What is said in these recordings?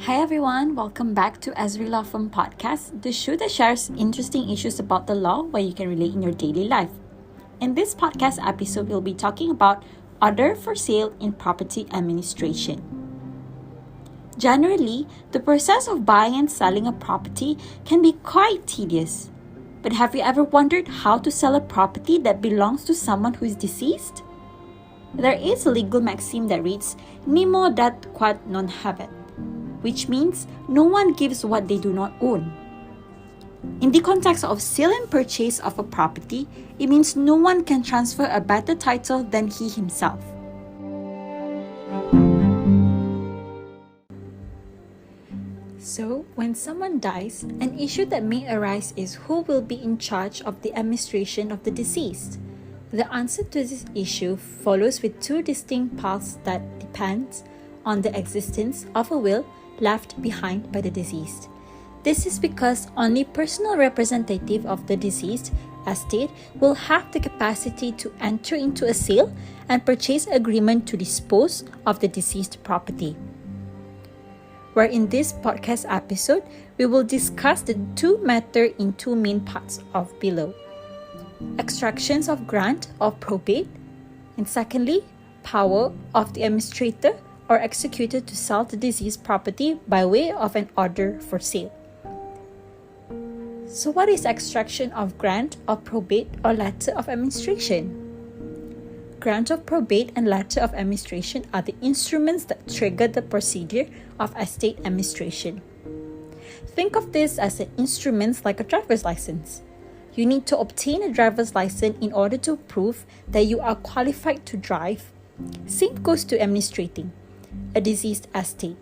Hi everyone, welcome back to EzriLaw from Podcast, the show that shares interesting issues about the law where you can relate in your daily life. In this podcast episode, we'll be talking about order for sale in property administration. Generally, the process of buying and selling a property can be quite tedious. But have you ever wondered how to sell a property that belongs to someone who is deceased? There is a legal maxim that reads, Nemo dat quod non habet, which means no one gives what they do not own. In the context of sale and purchase of a property, it means no one can transfer a better title than he himself. So, when someone dies, an issue that may arise is who will be in charge of the administration of the deceased. The answer to this issue follows with two distinct paths that depend on the existence of a will left behind by the deceased. This is because only personal representative of the deceased estate will have the capacity to enter into a sale and purchase agreement to dispose of the deceased property. Where in this podcast episode, we will discuss the two matters in two main parts of below. Extractions of grant of probate, and secondly, power of the administrator or executor to sell the deceased property by way of an order for sale. So what is extraction of grant of probate or letter of administration? Grant of probate and letter of administration are the instruments that trigger the procedure of estate administration. Think of this as an instrument like a driver's license. You need to obtain a driver's license in order to prove that you are qualified to drive. Same goes to administrating a deceased estate.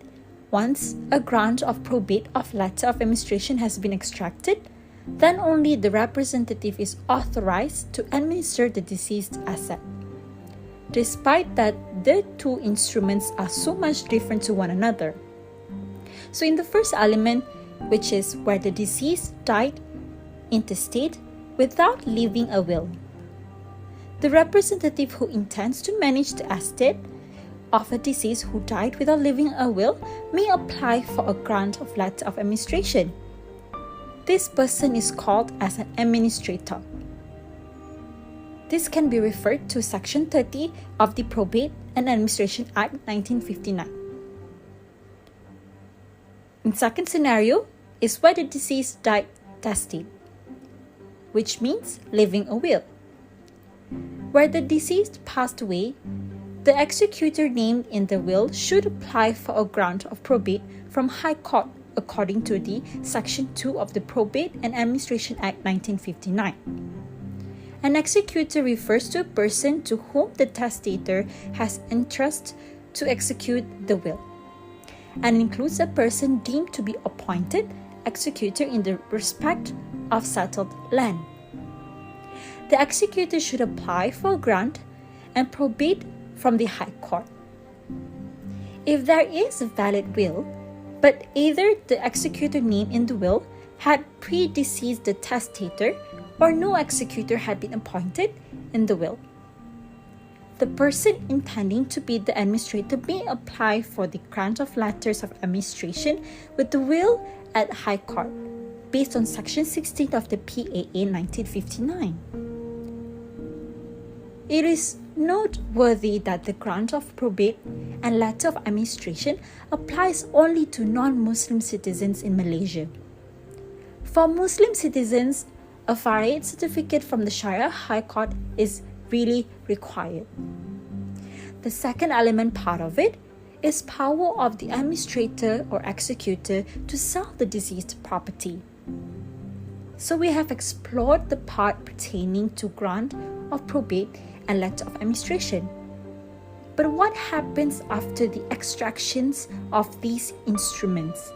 Once a grant of probate of letter of administration has been extracted, then only the representative is authorized to administer the deceased asset. Despite that, the two instruments are so much different to one another. So in the first element, which is where the deceased died intestate without leaving a will, the representative who intends to manage the estate of a deceased who died without leaving a will may apply for a grant of letter of administration. This person is called as an administrator. This can be referred to Section 30 of the Probate and Administration Act 1959. In second scenario is where the deceased died testate, which means leaving a will. Where the deceased passed away, the executor named in the will should apply for a grant of probate from High Court according to the Section 2 of the Probate and Administration Act 1959. An executor refers to a person to whom the testator has entrusted to execute the will, and includes a person deemed to be appointed executor in the respect of settled land. The executor should apply for a grant and probate from the High Court. If there is a valid will, but either the executor named in the will had predeceased the testator or no executor had been appointed in the will, the person intending to be the administrator may apply for the grant of letters of administration with the will at High Court based on Section 16 of the PAA 1959. It is noteworthy that the grant of probate and letter of administration applies only to non-Muslim citizens in Malaysia. For Muslim citizens, a Faraid certificate from the Sharia High Court is really required. The second element part of it is power of the administrator or executor to sell the deceased property. So we have explored the part pertaining to grant of probate and letter of administration. But what happens after the extractions of these instruments?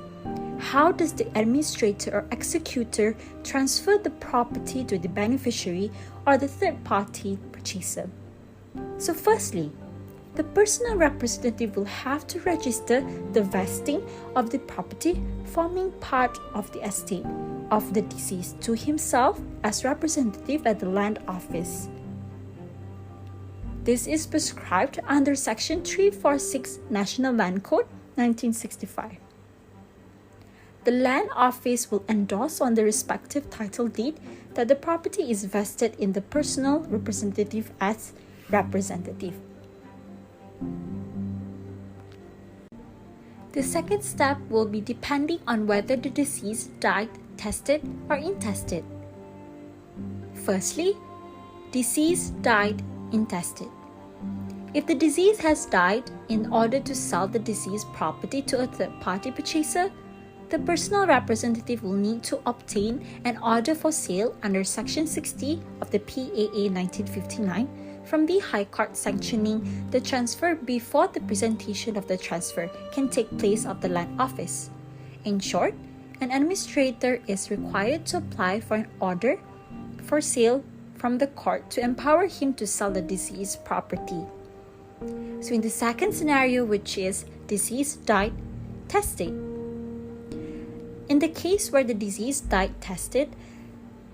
How does the administrator or executor transfer the property to the beneficiary or the third-party purchaser? So firstly, the personal representative will have to register the vesting of the property forming part of the estate of the deceased to himself as representative at the land office. This is prescribed under Section 346 National Land Code 1965. the land office will endorse on the respective title deed that the property is vested in the personal representative as representative. The second step will be depending on whether the deceased died tested or intested. Firstly, deceased died intested. If the deceased has died in order to sell the deceased property to a third-party purchaser, the personal representative will need to obtain an order for sale under Section 60 of the PAA 1959 from the High Court sanctioning the transfer before the presentation of the transfer can take place of the land office. In short, an administrator is required to apply for an order for sale from the court to empower him to sell the deceased property. So in the second scenario, which is deceased died tested. In the case where the deceased died tested,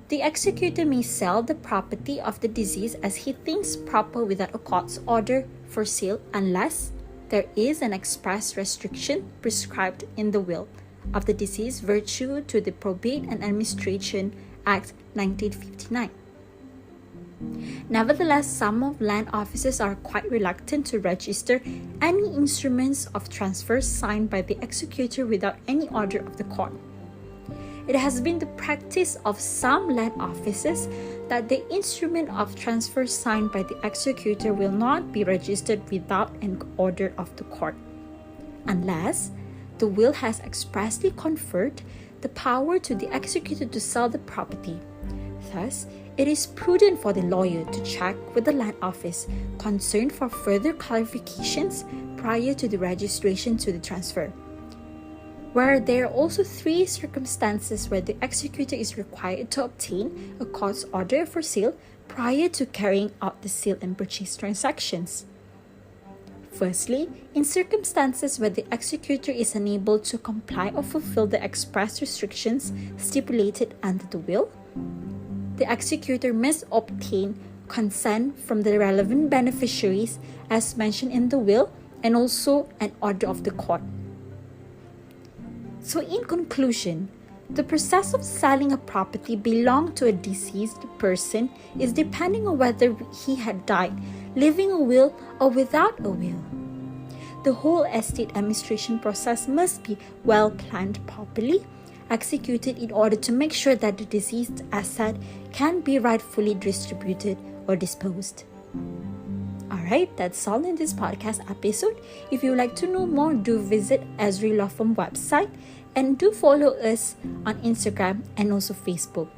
the executor may sell the property of the deceased as he thinks proper without a court's order for sale unless there is an express restriction prescribed in the will of the deceased virtue to the Probate and Administration Act 1959. Nevertheless, some of land officers are quite reluctant to register any instruments of transfer signed by the executor without any order of the court. It has been the practice of some land officers that the instrument of transfer signed by the executor will not be registered without an order of the court, unless the will has expressly conferred the power to the executor to sell the property. Thus, it is prudent for the lawyer to check with the land office concerned for further clarifications prior to the registration to the transfer. Where there are also 3 circumstances where the executor is required to obtain a court's order for sale prior to carrying out the sale and purchase transactions. Firstly, in circumstances where the executor is unable to comply or fulfill the express restrictions stipulated under the will, the executor must obtain consent from the relevant beneficiaries as mentioned in the will and also an order of the court. So in conclusion, the process of selling a property belonging to a deceased person is depending on whether he had died, leaving a will or without a will. The whole estate administration process must be well planned properly, executed in order to make sure that the deceased asset can be rightfully distributed or disposed. Alright, that's all in this podcast episode. If you would like to know more, do visit EzriLaw website and do follow us on Instagram and also Facebook.